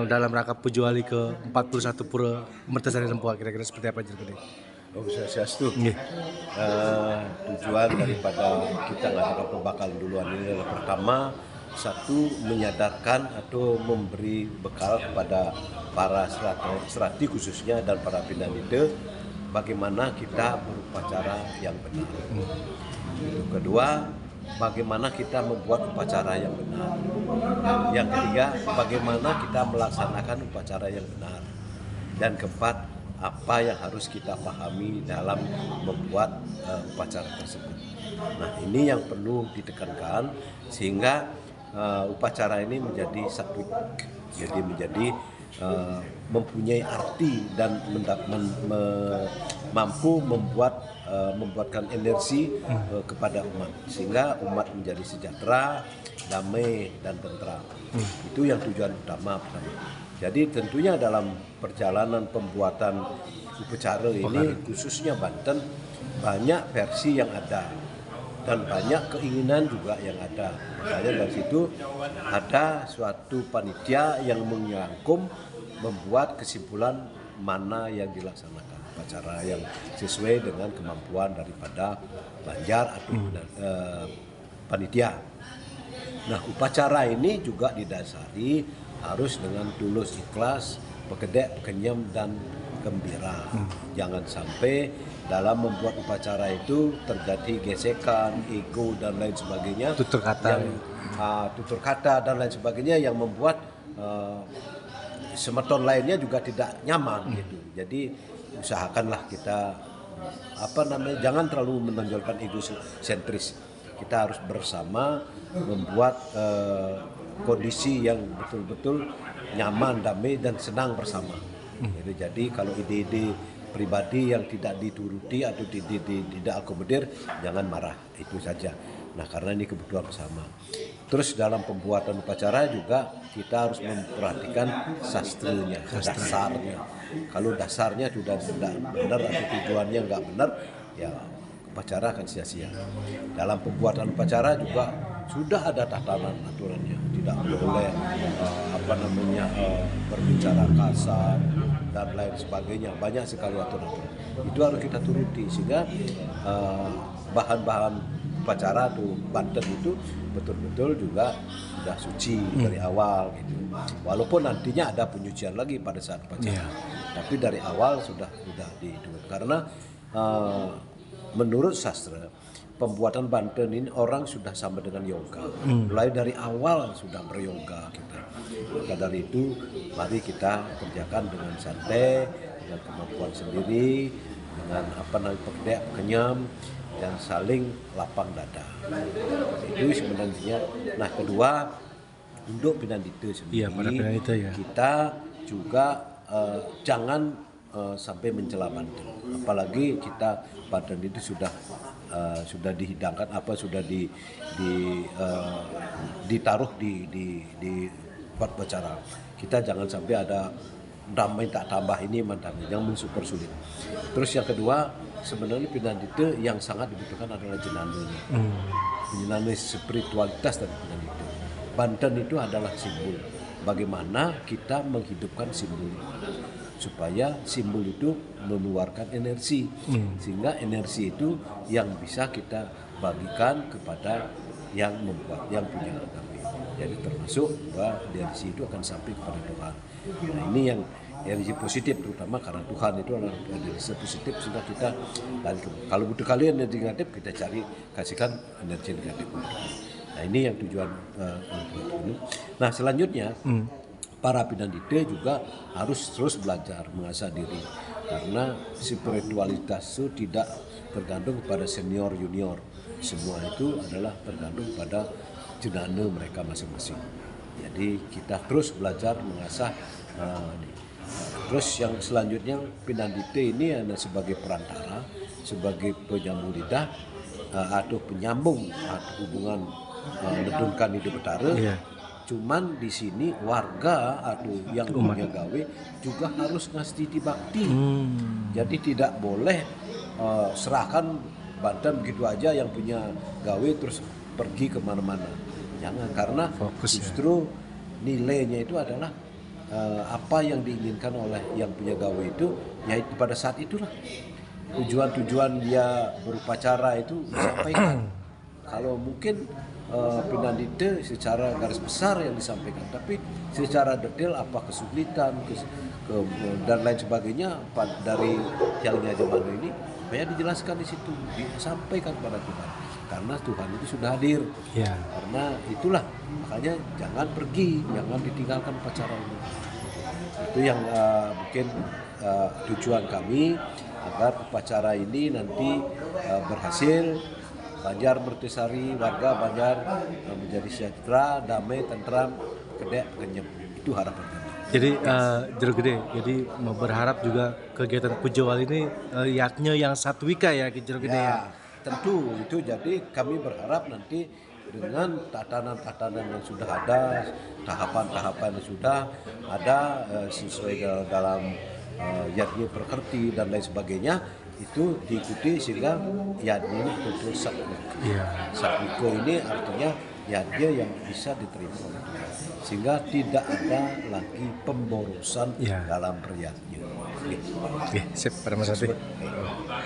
Dalam rangka Pujuali ke-41 Pura Mertasari Lempua, kira-kira seperti apa jadi? Oh, Swastiastu. Nggih. Tujuan daripada kita mengadakan pembakaran duluan ini adalah pertama, satu menyadarkan atau memberi bekal kepada para serati khususnya dan para pindahan bagaimana kita berupacara yang benar. Itu kedua, bagaimana kita membuat upacara yang benar. Yang ketiga, bagaimana kita melaksanakan upacara yang benar. Dan keempat, apa yang harus kita pahami dalam membuat upacara tersebut. Nah, ini yang perlu ditekankan sehingga upacara ini menjadi satu, jadi menjadi mempunyai arti dan mampu membuatkan energi kepada umat sehingga umat menjadi sejahtera, damai dan tentram. Itu yang tujuan utama pertama. Jadi tentunya dalam perjalanan pembuatan upacara ini khususnya Banten banyak versi yang ada dan banyak keinginan juga yang ada. Makanya dari situ ada suatu panitia yang merangkum membuat kesimpulan mana yang dilaksanakan upacara yang sesuai dengan kemampuan daripada Banjar atau panitia. Nah, upacara ini juga didasari harus dengan tulus ikhlas, pekedek, pekenyam dan gembira. Jangan sampai dalam membuat upacara itu terjadi gesekan, ego dan lain sebagainya. Tutur kata. Tutur kata dan lain sebagainya yang membuat semeton lainnya juga tidak nyaman gitu. Jadi usahakanlah kita jangan terlalu menonjolkan ego sentris. Kita harus bersama membuat kondisi yang betul-betul nyaman, damai dan senang bersama. Jadi kalau ide-ide pribadi yang tidak dituruti atau tidak akomodir, jangan marah, itu saja. Nah, karena ini kebutuhan bersama. Terus dalam pembuatan upacara juga kita harus memperhatikan sastranya, dasarnya. Kalau dasarnya sudah benar atau tujuannya nggak benar, ya upacara akan sia-sia. Dalam pembuatan upacara juga sudah ada tatanan aturannya, tidak boleh berbicara kasar dan lain sebagainya. Banyak sekali aturan. Itu harus kita turuti sehingga bahan-bahan upacara atau Banten itu betul-betul juga sudah suci dari awal gitu. Walaupun nantinya ada penyucian lagi pada saat upacara. Tapi dari awal sudah dihitung karena menurut sastra pembuatan Banten ini orang sudah sama dengan yoga. Mulai dari awal sudah beryoga kita. Maka dari itu mari kita kerjakan dengan santai, dengan kemampuan sendiri, dengan pekedek, kenyam dan saling lapang dada. Itu sebenarnya. Nah, kedua untuk Pinandita sendiri, kita juga jangan sampai mencela Banten. Apalagi kita Banten itu sudah dihidangkan ditaruh di buat upacara. Kita jangan sampai ada minta tambah ini, jangan mensupersulit. Terus yang kedua, sebenarnya Pinandita yang sangat dibutuhkan adalah jenazahnya. Jenazah spiritualitas dari Pinandita. Banten itu adalah simbol. Bagaimana kita menghidupkan simbol supaya simbol itu mengeluarkan energi sehingga energi itu yang bisa kita bagikan kepada yang membuat, yang punya kami. Jadi termasuk bahwa energi itu akan sampai kepada Tuhan. Nah, ini yang energi positif terutama karena Tuhan itu adalah energi positif sehingga kita kalau butuh kali energi negatif kita kasihkan energi negatif. Nah, ini yang tujuan ini. Nah, selanjutnya para Pinandita juga harus terus belajar mengasah diri karena spiritualitas itu tidak tergantung pada senior junior, semua itu adalah tergantung pada jenana mereka masing-masing. Jadi kita terus belajar mengasah. Terus yang selanjutnya Pinandita ini adalah sebagai perantara, sebagai penyambung lidah atau penyambung hubungan ledungkan hidup betara. Cuman di sini warga atau yang punya gawe juga harus ngasih bakti. Jadi tidak boleh serahkan Banten begitu aja yang punya gawe terus pergi kemana-mana. Jangan, karena justru nilainya itu adalah apa yang diinginkan oleh yang punya gawe itu, ya pada saat itulah tujuan-tujuan dia berupacara itu disampaikan. Kalau mungkin Pinandite secara garis besar yang disampaikan, tapi secara detail apa kesulitan dan lain sebagainya dari yang Jemanda ini banyak dijelaskan di situ, disampaikan kepada Tuhan, karena Tuhan itu sudah hadir. Ya. Karena itulah makanya jangan pergi, jangan ditinggalkan upacara ini. Itu yang mungkin tujuan kami agar upacara ini nanti berhasil. Banjar Mertesari, warga Banjar menjadi sejahtera, damai, tentram, kedek, kenyep. Itu harapan kami. Jadi Jero Gede, jadi mau berharap juga kegiatan Pujo Wali ini yaknya yang satwika ya Jero Gede ya. Tentu itu, jadi kami berharap nanti dengan tatanan-tatanan yang sudah ada, tahapan-tahapan yang sudah ada sesuai dalam yadnya perkerti dan lain sebagainya, itu diikuti sehingga yadnya ini betul-betul satwika. Satwika ini artinya yadnya yang bisa diterima oleh Tuhan, sehingga tidak ada lagi pemborosan dalam beryadnya. Oke, sip, Para Mas Ati.